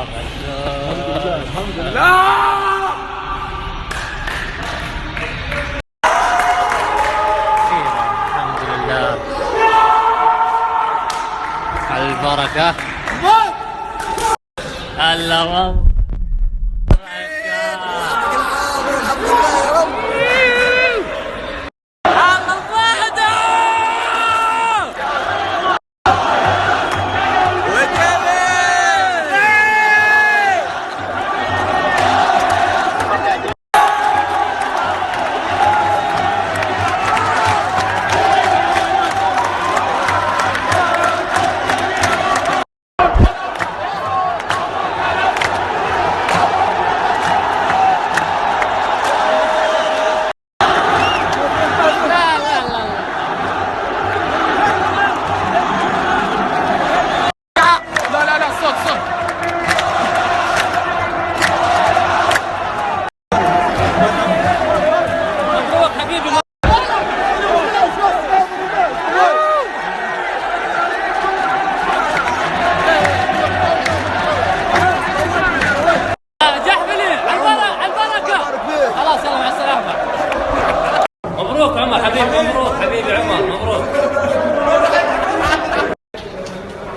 الحمد لله. الحمد لله على البركة. الله مبروك عمر حبيبي، مبروك حبيبي عمر، مبروك.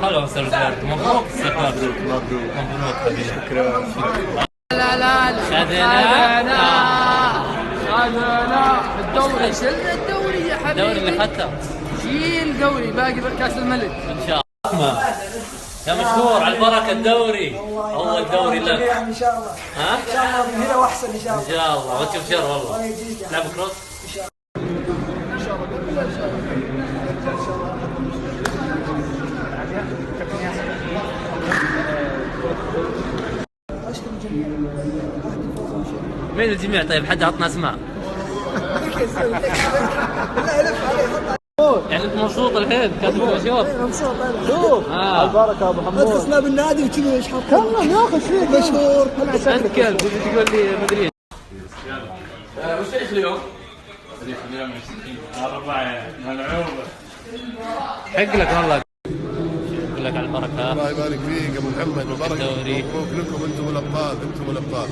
هلا وسهلا، مبروك السفر. مبروك حبيبي. شكرا. لا خذنا الدوري. شلنا الدوري يا حبيبي. الدوري اللي اخذته. شيل دوري باقي كاس الملك ان شاء الله. يا مشكور على البركة الدوري، أول دوري لك إن شاء الله. ها؟ إن شاء الله من هنا وأحسن إن شاء الله. إن شاء الله وأنت بشر والله. تلعب كروس؟ إن شاء الله. مين الجميع طيب؟ حد عطنا أسماء. يعني أنت مبسوط الحين؟ كاتب شوف. مبسوط أنا. شوف. البركة أبو حمود. خسنا بالنادي وكذا إيش حاط. كمل ناخذ شيء مشهور. أنت كلب تقول لي مدري. وش ايش اليوم؟ اليوم 4 ملعوبة. حق لك والله. يقول لك على البركة. الله يبارك فيك ابو محمد، مبارك مبروك لكم، انتم الابطال، انتم الابطال.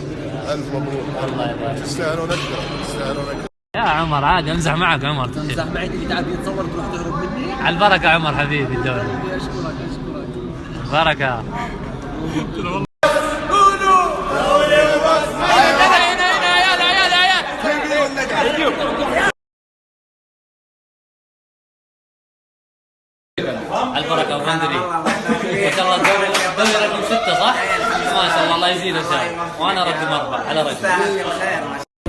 الف مبروك. الله يبارك. تستاهلون اكثر، تستاهلون اكثر. يا عمر عادي امزح معك عمر. امزح معي اللي تعال يتصور تروح تهرب مني. على البركة عمر حبيبي الدوري. اشكرك. بركة. البركة وبندري. ما شاء الله الدوري رقم 6 صح؟ ما شاء الله، الله يزيد ان شاء الله. وانا رقم 4 على رجل.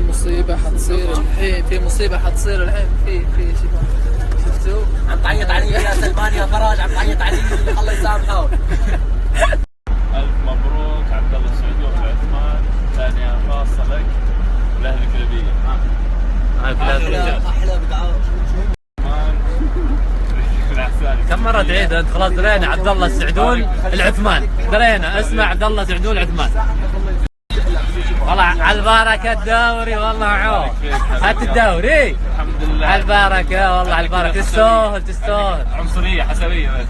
مصيبة حتصير الحين، في مصيبة حتصير الحين في شفتوا؟ عم تعيط علي يا سلمان يا فراج، عم تعيط علي الله يسامحه. ألف مبروك عبد الله السعيد وأبو عثمان، ثانية خاصة لك ولأهل الكلابية. أحلى بدعاء. كم مرة تعيد انت؟ خلاص درينا عبد الله السعدون العثمان، درينا اسمه عبد الله السعدون العثمان. والله على البركة الدوري والله عوض. هات الدوري. الحمد لله. على البركة والله على البركة. تستاهل. عنصرية حسابية.